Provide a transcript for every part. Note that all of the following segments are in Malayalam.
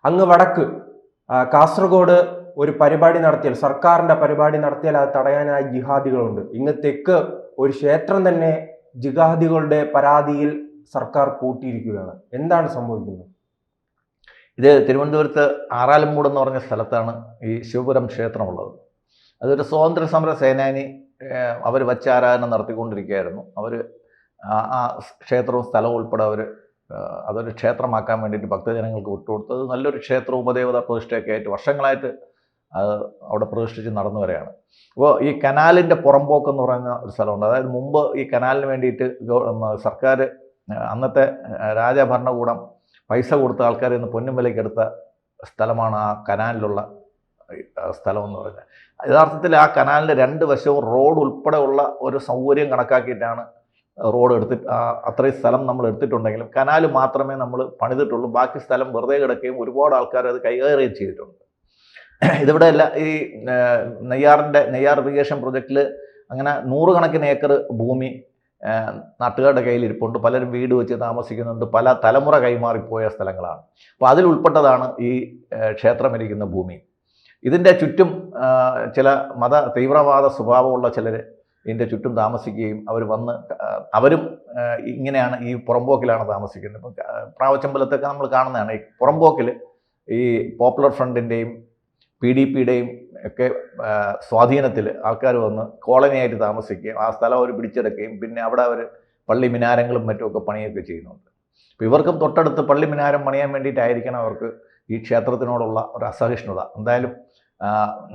അങ്ങ് വടക്ക് കാസർഗോഡ് ഒരു പരിപാടി നടത്തിയാൽ, സർക്കാരിന്റെ പരിപാടി നടത്തിയാൽ അത് തടയാനായി ജിഹാദികളുണ്ട്. ഇങ്ങ് തെക്ക് ഒരു ക്ഷേത്രം തന്നെ ജിഹാദികളുടെ പരാതിയിൽ സർക്കാർ പൂട്ടിയിരിക്കുകയാണ്. എന്താണ് സംഭവിക്കുന്നത്? ഇത് തിരുവനന്തപുരത്ത് ആറാലമ്മൂട് എന്ന് പറഞ്ഞ സ്ഥലത്താണ് ഈ ശിവപുരം ക്ഷേത്രമുള്ളത്. അതൊരു സ്വാതന്ത്ര്യ സമര സേനാനി അവർ വച്ചാരാധന നടത്തിക്കൊണ്ടിരിക്കുകയായിരുന്നു. അവർ ആ ക്ഷേത്രവും സ്ഥലവും ഉൾപ്പെടെ അതൊരു ക്ഷേത്രമാക്കാൻ വേണ്ടിയിട്ട് ഭക്തജനങ്ങൾക്ക് വിട്ടുകൊടുത്തത്. നല്ലൊരു ക്ഷേത്ര ഉപദേവത പ്രതിഷ്ഠയൊക്കെ ആയിട്ട് വർഷങ്ങളായിട്ട് അത് അവിടെ പ്രതിഷ്ഠിച്ച് നടന്നു വരെയാണ്. അപ്പോൾ ഈ കനാലിൻ്റെ പുറമ്പോക്ക് എന്ന് പറയുന്ന ഒരു സ്ഥലമുണ്ട്. അതായത് മുമ്പ് ഈ കനാലിന് വേണ്ടിയിട്ട് സർക്കാർ, അന്നത്തെ രാജഭരണകൂടം പൈസ കൊടുത്ത ആൾക്കാരിൽ നിന്ന് പൊന്നും വിലയ്ക്ക് എടുത്ത സ്ഥലമാണ് ആ കനാലിലുള്ള സ്ഥലം എന്ന് പറഞ്ഞാൽ. യഥാർത്ഥത്തിൽ ആ കനാലിൻ്റെ രണ്ട് വശവും റോഡ് ഉൾപ്പെടെ ഉള്ള ഒരു സൗകര്യം കണക്കാക്കിയിട്ടാണ് റോഡ് അത്രയും സ്ഥലം നമ്മൾ എടുത്തിട്ടുണ്ടെങ്കിലും കനാൽ മാത്രമേ നമ്മൾ പണിതിട്ടുള്ളൂ. ബാക്കി സ്ഥലം വെറുതെ കിടക്കുകയും ഒരുപാട് ആൾക്കാർ അത് കൈകാര്യം ചെയ്തിട്ടുണ്ട്. ഇതിവിടെ അല്ല, ഈ നെയ്യാർ ഇറിഗേഷൻ പ്രൊജക്റ്റിൽ അങ്ങനെ 100 കണക്കിന് ഏക്കർ ഭൂമി നാട്ടുകാരുടെ കയ്യിൽ ഇരിപ്പുണ്ട്. പലരും വീട് വെച്ച് താമസിക്കുന്നുണ്ട്. പല തലമുറ കൈമാറിപ്പോയ സ്ഥലങ്ങളാണ്. അപ്പോൾ അതിലുൾപ്പെട്ടതാണ് ഈ ക്ഷേത്രമിരിക്കുന്ന ഭൂമി. ഇതിൻ്റെ ചുറ്റും ചില തീവ്രവാദ സ്വഭാവമുള്ള ചിലർ ഇതിൻ്റെ ചുറ്റും താമസിക്കുകയും അവരും ഇങ്ങനെയാണ്, ഈ പുറമ്പോക്കിലാണ് താമസിക്കുന്നത്. ഇപ്പം പ്രാവച്ചമ്പലത്തൊക്കെ നമ്മൾ കാണുന്നതാണ്. ഈ പുറമ്പോക്കിൽ ഈ പോപ്പുലർ ഫ്രണ്ടിൻ്റെയും PDPയുടെയും ഒക്കെ സ്വാധീനത്തിൽ ആൾക്കാർ വന്ന് കോളനിയായിട്ട് താമസിക്കുകയും ആ സ്ഥലം അവർ പിടിച്ചെടുക്കുകയും പിന്നെ അവിടെ അവർ പള്ളി മിനാരങ്ങളും മറ്റുമൊക്കെ പണിയൊക്കെ ചെയ്യുന്നുണ്ട്. അപ്പോൾ ഇവർക്കും തൊട്ടടുത്ത് പള്ളി മിനാരം പണിയാൻ വേണ്ടിയിട്ടായിരിക്കണം അവർക്ക് ഈ ക്ഷേത്രത്തിനോടുള്ള ഒരു അസഹിഷ്ണുത. എന്തായാലും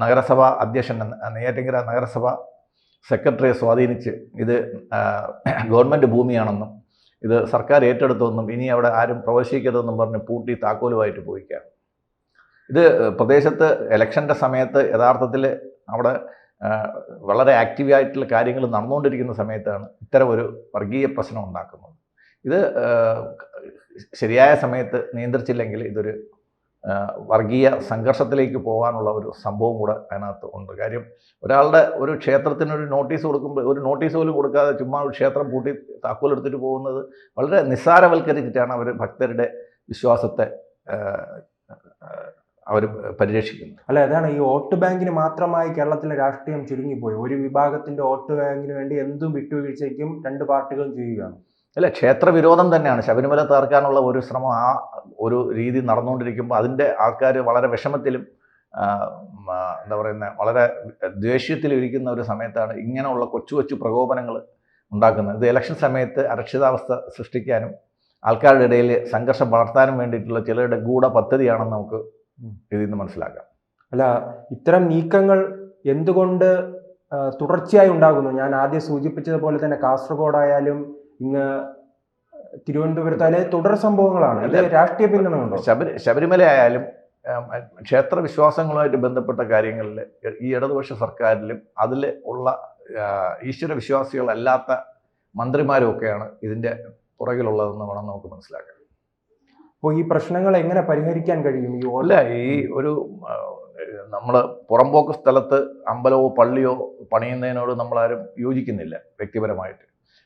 നഗരസഭ അധ്യക്ഷൻ, നെയ്യാറ്റിൻകര നഗരസഭ സെക്രട്ടറിയെ സ്വാധീനിച്ച് ഇത് ഗവൺമെൻറ് ഭൂമിയാണെന്നും ഇത് സർക്കാർ ഏറ്റെടുത്തെന്നും ഇനി അവിടെ ആരും പ്രവേശിക്കരുതെന്നും പറഞ്ഞ് പൂട്ടി താക്കോലുമായിട്ട് പോയിക്കുകയാണ്. ഇത് പ്രദേശത്ത് ഇലക്ഷൻ്റെ സമയത്ത് യഥാർത്ഥത്തിൽ അവിടെ വളരെ ആക്റ്റീവായിട്ടുള്ള കാര്യങ്ങൾ നടന്നുകൊണ്ടിരിക്കുന്ന സമയത്താണ് ഇത്തരം ഒരു വർഗീയ പ്രശ്നം ഉണ്ടാക്കുന്നത്. ഇത് ശരിയായ സമയത്ത് നിയന്ത്രിച്ചില്ലെങ്കിൽ ഇതൊരു വർഗീയ സംഘർഷത്തിലേക്ക് പോകാനുള്ള ഒരു സംഭവം കൂടെ അതിനകത്ത് ഉണ്ട്. കാര്യം ഒരു ക്ഷേത്രത്തിനൊരു നോട്ടീസ് കൊടുക്കുമ്പോൾ ഒരു നോട്ടീസ് പോലും കൊടുക്കാതെ ചുമ്മാ ഒരു ക്ഷേത്രം പൂട്ടി താക്കോലെടുത്തിട്ട് പോകുന്നത് വളരെ നിസ്സാരവൽക്കരിച്ചിട്ടാണ് അവർ ഭക്തരുടെ വിശ്വാസത്തെ അവർ പരിരക്ഷിക്കുന്നത്. അല്ല, അതാണ് ഈ വോട്ട് ബാങ്കിന് മാത്രമായി കേരളത്തിലെ രാഷ്ട്രീയം ചുരുങ്ങിപ്പോയി. ഒരു വിഭാഗത്തിന്റെ വോട്ട് ബാങ്കിന് വേണ്ടി എന്തും വിട്ടുവീഴ്ചയ്ക്കും രണ്ട് പാർട്ടികളും ചെയ്യുകയാണ്. അല്ല, ക്ഷേത്രവിരോധം തന്നെയാണ്. ശബരിമല തകർക്കാനുള്ള ഒരു ശ്രമം ആ ഒരു രീതി നടന്നുകൊണ്ടിരിക്കുമ്പോൾ അതിൻ്റെ ആൾക്കാർ വളരെ വിഷമത്തിലും വളരെ ദ്വേഷ്യത്തിലിരിക്കുന്ന ഒരു സമയത്താണ് ഇങ്ങനെയുള്ള കൊച്ചു പ്രകോപനങ്ങൾ ഉണ്ടാക്കുന്നത്. ഇത് ഇലക്ഷൻ സമയത്ത് അരക്ഷിതാവസ്ഥ സൃഷ്ടിക്കാനും ആൾക്കാരുടെ ഇടയിൽ സംഘർഷം വളർത്താനും വേണ്ടിയിട്ടുള്ള ചിലരുടെ പദ്ധതിയാണെന്ന് നമുക്ക് ഇതിൽ നിന്ന് മനസ്സിലാക്കാം. അല്ല, ഇത്തരം നീക്കങ്ങൾ എന്തുകൊണ്ട് തുടർച്ചയായി ഉണ്ടാകുന്നു? ഞാൻ ആദ്യം സൂചിപ്പിച്ചതുപോലെ തന്നെ കാസർഗോഡായാലും ഇങ്ങ് തിരുവനന്തപുരത്തായാലും തുടർ സംഭവങ്ങളാണ്. ഇത് രാഷ്ട്രീയ പിന്തുണയുണ്ടോ? ശബരിമല ആയാലും ക്ഷേത്ര വിശ്വാസങ്ങളുമായിട്ട് ബന്ധപ്പെട്ട കാര്യങ്ങളിൽ ഈ ഇടതുപക്ഷ സർക്കാരിലും അതിൽ ഉള്ള ഈശ്വര വിശ്വാസികളല്ലാത്ത മന്ത്രിമാരും ഒക്കെയാണ് ഇതിൻ്റെ പുറകിലുള്ളതെന്ന് വേണം നമുക്ക് മനസ്സിലാക്കാൻ. അപ്പോൾ ഈ പ്രശ്നങ്ങൾ എങ്ങനെ പരിഹരിക്കാൻ കഴിയും? നമ്മൾ പുറമ്പോക്ക് സ്ഥലത്ത് അമ്പലമോ പള്ളിയോ പണിയുന്നതിനോട് നമ്മളാരും യോജിക്കുന്നില്ല വ്യക്തിപരമായിട്ട്.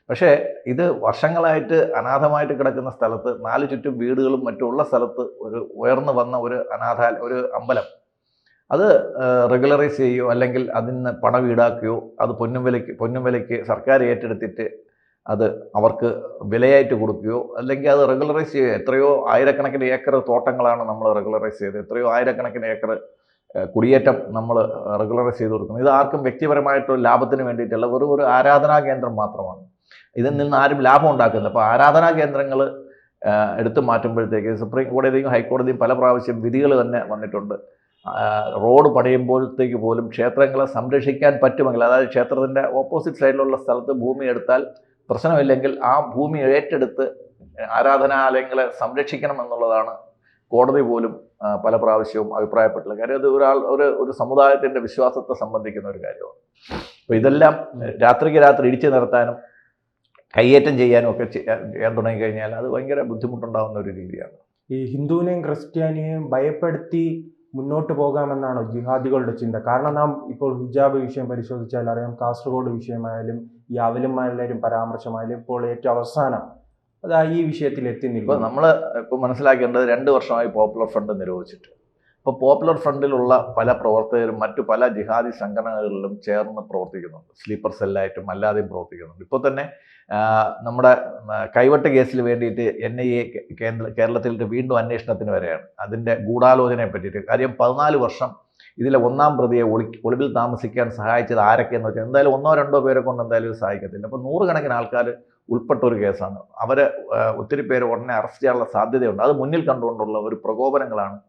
പക്ഷേ ഇത് വർഷങ്ങളായിട്ട് അനാഥമായിട്ട് കിടക്കുന്ന സ്ഥലത്ത് 4 ചുറ്റും വീടുകളും മറ്റുള്ള സ്ഥലത്ത് ഒരു ഉയർന്നു വന്ന ഒരു അമ്പലം അത് റെഗുലറൈസ് ചെയ്യുകയോ അല്ലെങ്കിൽ അതിന് പണം ഈടാക്കുകയോ അത് പൊന്നും വിലയ്ക്ക് സർക്കാർ ഏറ്റെടുത്തിട്ട് അത് അവർക്ക് വിലയായിട്ട് കൊടുക്കുകയോ അല്ലെങ്കിൽ അത് റെഗുലറൈസ് ചെയ്യുക. എത്രയോ ആയിരക്കണക്കിന് ഏക്കർ തോട്ടങ്ങളാണ് നമ്മൾ റെഗുലറൈസ് ചെയ്തത്. എത്രയോ ആയിരക്കണക്കിന് ഏക്കർ കുടിയേറ്റം നമ്മൾ റെഗുലറൈസ് ചെയ്ത് കൊടുക്കുന്നത്. ഇത് ആർക്കും വ്യക്തിപരമായിട്ടോ ലാഭത്തിന് വേണ്ടിയിട്ടുള്ള ഒരു ആരാധനാ കേന്ദ്രം മാത്രമാണ്. ഇതിൽ നിന്ന് ആരും ലാഭം ഉണ്ടാക്കുന്നില്ല. അപ്പോൾ ആരാധനാ കേന്ദ്രങ്ങൾ എടുത്തു മാറ്റുമ്പോഴത്തേക്ക് സുപ്രീം കോടതിയും ഹൈക്കോടതിയും പല പ്രാവശ്യം വിധികൾ തന്നെ വന്നിട്ടുണ്ട്. റോഡ് പണിയുമ്പോഴത്തേക്ക് പോലും ക്ഷേത്രങ്ങളെ സംരക്ഷിക്കാൻ പറ്റുമെങ്കിൽ, അതായത് ക്ഷേത്രത്തിൻ്റെ ഓപ്പോസിറ്റ് സൈഡിലുള്ള സ്ഥലത്ത് ഭൂമി എടുത്താൽ പ്രശ്നമില്ലെങ്കിൽ ആ ഭൂമി ഏറ്റെടുത്ത് ആരാധനാലയങ്ങളെ സംരക്ഷിക്കണം എന്നുള്ളതാണ് കോടതി പോലും പല പ്രാവശ്യവും അഭിപ്രായപ്പെട്ടുള്ളത്. കാര്യം അത് ഒരു സമുദായത്തിൻ്റെ വിശ്വാസത്തെ സംബന്ധിക്കുന്ന ഒരു കാര്യമാണ്. അപ്പോൾ ഇതെല്ലാം രാത്രിക്ക് രാത്രി ഇടിച്ചു നിർത്താനും കയ്യേറ്റം ചെയ്യാനും ഒക്കെ ചെയ്യാൻ തുടങ്ങിക്കഴിഞ്ഞാൽ അത് ഭയങ്കര ബുദ്ധിമുട്ടുണ്ടാകുന്ന ഒരു രീതിയാണ്. ഈ ഹിന്ദുവിനെയും ക്രിസ്ത്യാനിയെയും ഭയപ്പെടുത്തി മുന്നോട്ട് പോകാമെന്നാണോ ജിഹാദികളുടെ ചിന്ത? കാരണം നാം ഇപ്പോൾ ഹിജാബ് വിഷയം പരിശോധിച്ചാൽ അറിയാം, കാസർഗോഡ് വിഷയമായാലും ഈ അവലുമാരും പരാമർശമായാലും ഇപ്പോൾ ഏറ്റവും അവസാനം അത് ഈ വിഷയത്തിൽ എത്തി ഇപ്പോൾ നിൽക്കുന്നു. നമ്മൾ ഇപ്പോൾ മനസ്സിലാക്കേണ്ടത് 2 വർഷമായി പോപ്പുലർ ഫ്രണ്ട് നിരോധിച്ചിട്ട്. ഇപ്പോൾ പോപ്പുലർ ഫ്രണ്ടിലുള്ള പല പ്രവർത്തകരും മറ്റു പല ജിഹാദി സംഘടനകളിലും ചേർന്ന് പ്രവർത്തിക്കുന്നുണ്ട്. സ്ലീപ്പർ സെല്ലായിട്ടും അല്ലാതെയും പ്രവർത്തിക്കുന്നുണ്ട്. ഇപ്പോൾ തന്നെ നമ്മുടെ കൈവട്ട് കേസിൽ വേണ്ടിയിട്ട് NIA കേരളത്തിൽ വീണ്ടും അന്വേഷണത്തിന് വരെയാണ്. അതിൻ്റെ ഗൂഢാലോചനയെ പറ്റിയിട്ട്. കാര്യം 14 വർഷം ഇതിലെ 1-ാം പ്രതിയെ ഒളിവിൽ താമസിക്കാൻ സഹായിച്ചത് ആരൊക്കെയെന്ന് വെച്ചാൽ എന്തായാലും 1-2 പേരെ കൊണ്ട് എന്തായാലും ഇത് സഹായിക്കത്തില്ല. അപ്പോൾ 100 കണക്കിന് ആൾക്കാർ ഉൾപ്പെട്ട ഒരു കേസാണ്. അവരെ ഒത്തിരി പേര് ഉടനെ അറസ്റ്റ് ചെയ്യാനുള്ള സാധ്യതയുണ്ട്. അത് മുന്നിൽ കണ്ടുകൊണ്ടുള്ള ഒരു പ്രകോപനങ്ങളാണ്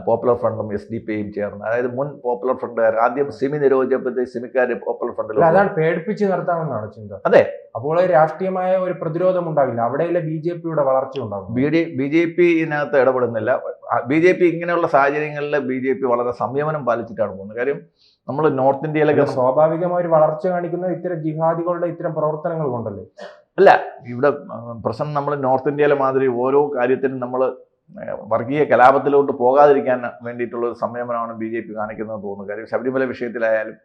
പോപ്പുലർ ഫ്രണ്ടും SDPയും ചേർന്ന്. അതായത് മുൻ പോപ്പുലർ ഫ്രണ്ടുകാർ ആദ്യം സിമി നിരോധിച്ചപ്പോഴത്തേക്ക് സിമിക്കാർ പോപ്പുലർ ഫ്രണ്ടിൽ അതാണ് പേടിപ്പിച്ച് നിർത്താമെന്നാണ് ചിന്ത. അതെ, അപ്പോൾ രാഷ്ട്രീയമായ ഒരു പ്രതിരോധം ഉണ്ടാവില്ല, അവിടെയുള്ള BJPയുടെ വളർച്ച ഉണ്ടാകും. BJPനകത്ത് ഇടപെടുന്നില്ല. BJP ഇങ്ങനെയുള്ള സാഹചര്യങ്ങളിൽ BJP വളരെ സംയമനം പാലിച്ചിട്ടാണ് പോകുന്നത്. കാര്യം നമ്മൾ നോർത്ത് ഇന്ത്യയിലൊക്കെ സ്വാഭാവികമായ ഒരു വളർച്ച കാണിക്കുന്നത് ഇത്തരം ജിഹാദികളുടെ ഇത്തരം പ്രവർത്തനങ്ങൾ കൊണ്ടല്ലേ? അല്ല, ഇവിടെ പ്രശ്നം നമ്മൾ നോർത്ത് ഇന്ത്യയിലെ മാതിരി ഓരോ കാര്യത്തിനും നമ്മൾ വർഗീയ കലാപത്തിലോട്ട് പോകാതിരിക്കാൻ വേണ്ടിയിട്ടുള്ള ഒരു സംയമനമാണ് BJP കാണിക്കുന്നത് തോന്നുന്നു. കാര്യം ശബരിമല വിഷയത്തിലായാലും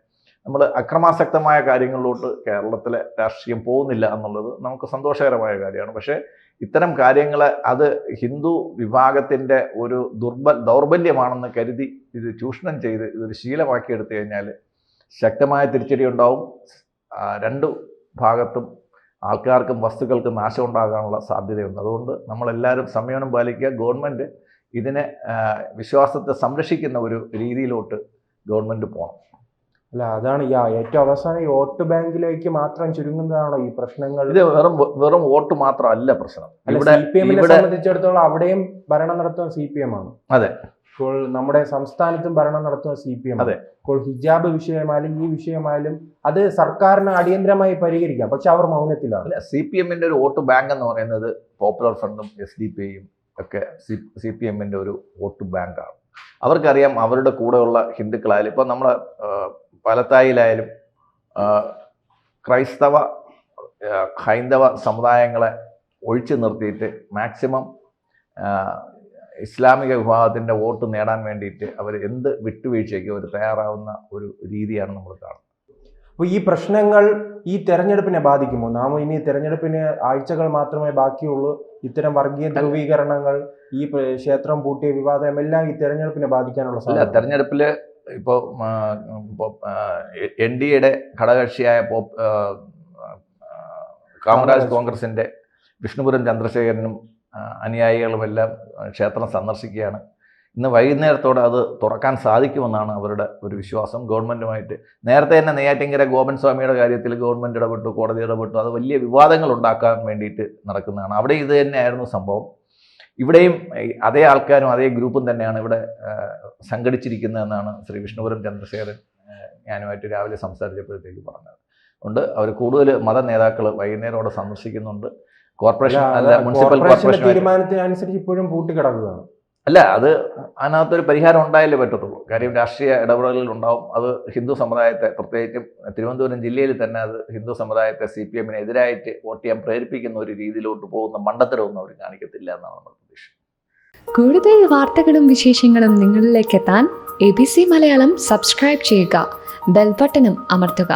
നമ്മൾ അക്രമാസക്തമായ കാര്യങ്ങളിലോട്ട് കേരളത്തിലെ രാഷ്ട്രീയം പോകുന്നില്ല എന്നുള്ളത് നമുക്ക് സന്തോഷകരമായ കാര്യമാണ്. പക്ഷേ ഇത്തരം കാര്യങ്ങൾ അത് ഹിന്ദു വിഭാഗത്തിൻ്റെ ഒരു ദൗർബല്യമാണെന്ന് കരുതി ഇത് ചൂഷണം ചെയ്ത് ഇതൊരു ശീലമാക്കി എടുത്തു കഴിഞ്ഞാൽ ശക്തമായ തിരിച്ചടി ഉണ്ടാവും. 2 ഭാഗത്തും ആൾക്കാർക്കും വസ്തുക്കൾക്കും നാശം ഉണ്ടാകാനുള്ള സാധ്യതയുണ്ട്. അതുകൊണ്ട് നമ്മളെല്ലാവരും സംയമനം പാലിക്കുക. ഗവൺമെൻറ് ഇതിനെ വിശ്വാസത്തെ സംരക്ഷിക്കുന്ന ഒരു രീതിയിലോട്ട് ഗവൺമെൻറ് പോകണം. അല്ല, അതാണ് ഏറ്റവും അവസാനം ഈ വോട്ട് ബാങ്കിലേക്ക് മാത്രം ചുരുങ്ങുന്നതാണോ ഈ പ്രശ്നങ്ങൾ? ഇത് വെറും വോട്ട് മാത്രമല്ല പ്രശ്നം. ഇവിടെ CPM-നെ സംബന്ധിച്ചിടത്തോളം അവിടെയും ഭരണം നടത്തുന്ന CPM ആണ്. അതെ, ഇപ്പോൾ നമ്മുടെ സംസ്ഥാനത്തും ഭരണം നടത്തുന്ന CPM. അതെ. ഇപ്പോൾ ഹിജാബ് വിഷയമായാലും ഈ വിഷയമായാലും അത് സർക്കാരിന് അടിയന്തരമായി പരിഹരിക്കാം, പക്ഷെ അവർ മൗനത്തിലാണ്. CPM-ന്റെ ഒരു വോട്ട് ബാങ്ക് എന്ന് പറയുന്നത് പോപ്പുലർ ഫ്രണ്ടും SDPയും ഒക്കെ CPM-ന്റെ ഒരു വോട്ട് ബാങ്കാണ്. അവർക്കറിയാം അവരുടെ കൂടെയുള്ള ഹിന്ദുക്കളായാലും ഇപ്പോൾ നമ്മളെ പലത്തായിലായാലും ക്രൈസ്തവ ഹൈന്ദവ സമുദായങ്ങളെ ഒഴിച്ചു നിർത്തിയിട്ട് മാക്സിമം ഇസ്ലാമിക വിഭാഗത്തിൻ്റെ വോട്ട് നേടാൻ വേണ്ടിയിട്ട് അവർ എന്ത് വിട്ടുവീഴ്ചയ്ക്ക് അവർ തയ്യാറാവുന്ന ഒരു രീതിയാണ് നമ്മൾ കാണുന്നത്. അപ്പോൾ ഈ പ്രശ്നങ്ങൾ ഈ തെരഞ്ഞെടുപ്പിനെ ബാധിക്കുമോ? നാം ഇനി തെരഞ്ഞെടുപ്പിന് ആഴ്ചകൾ മാത്രമേ ബാക്കിയുള്ളൂ. ഇത്തരം വർഗീയ ധ്രുവീകരണങ്ങൾ, ഈ ക്ഷേത്രം പൂട്ടിയ വിവാദം എല്ലാം ഈ തെരഞ്ഞെടുപ്പിനെ ബാധിക്കാനുള്ള സാധ്യത. തെരഞ്ഞെടുപ്പിൽ ഇപ്പോൾ NDAയുടെ ഘടകകക്ഷിയായ കാമരാജ് കോൺഗ്രസിൻ്റെ വിഷ്ണുപുരം ചന്ദ്രശേഖരനും അനുയായികളുമെല്ലാം ക്ഷേത്രം സന്ദർശിക്കുകയാണ്. ഇന്ന് വൈകുന്നേരത്തോടെ അത് തുറക്കാൻ സാധിക്കുമെന്നാണ് അവരുടെ ഒരു വിശ്വാസം. ഗവൺമെൻറ്റുമായിട്ട് നേരത്തെ തന്നെ നെയ്യാറ്റിൻകര ഗോപൻ സ്വാമിയുടെ കാര്യത്തിൽ ഗവൺമെൻറ് ഇടപെട്ടു, കോടതി ഇടപെട്ടു. അത് വലിയ വിവാദങ്ങൾ ഉണ്ടാക്കാൻ വേണ്ടിയിട്ട് നടക്കുന്നതാണ്. അവിടെ ഇത് തന്നെയായിരുന്നു സംഭവം. ഇവിടെയും അതേ ആൾക്കാരും അതേ ഗ്രൂപ്പും തന്നെയാണ് ഇവിടെ സംഘടിച്ചിരിക്കുന്നതെന്നാണ് ശ്രീ വിഷ്ണുപുരം ചന്ദ്രശേഖരൻ ഞാനുമായിട്ട് രാവിലെ സംസാരിച്ചപ്പോഴത്തേക്ക് പറഞ്ഞത്. അതുകൊണ്ട് അവർ കൂടുതൽ മത നേതാക്കൾ വൈകുന്നേരം അവിടെ സന്ദർശിക്കുന്നുണ്ട്. കോർപ്പറേഷൻ അല്ല, മുനിസിപ്പൽ കോർപ്പറേഷൻ തീരുമാനത്തിനനുസരിച്ച് ഇപ്പോഴും പൂട്ടിക്കിടക്കുകയാണ്. അല്ല, അത് അതിനകത്തൊരു പരിഹാരം ഉണ്ടായാലേ പറ്റത്തുള്ളൂ. കാര്യം രാഷ്ട്രീയ ഇടപെടലുകൾ ഉണ്ടാവും. അത് ഹിന്ദു സമുദായത്തെ, പ്രത്യേകിച്ചും തിരുവനന്തപുരം ജില്ലയിൽ തന്നെ അത് ഹിന്ദു സമുദായത്തെ CPM-ന് എതിരായിട്ട് വോട്ട് ചെയ്യാൻ പ്രേരിപ്പിക്കുന്ന ഒരു രീതിയിലോട്ട് പോകുന്ന മണ്ടത്തരമൊന്നും അവർ കാണിക്കത്തില്ല എന്നാണ് നമ്മൾ പ്രതീക്ഷിക്കുന്നത്. കൂടുതൽ വാർത്തകളും വിശേഷങ്ങളും നിങ്ങളിലേക്ക് എത്താൻ ABC മലയാളം സബ്സ്ക്രൈബ് ചെയ്യുക, ബെൽ ബട്ടണും അമർത്തുക.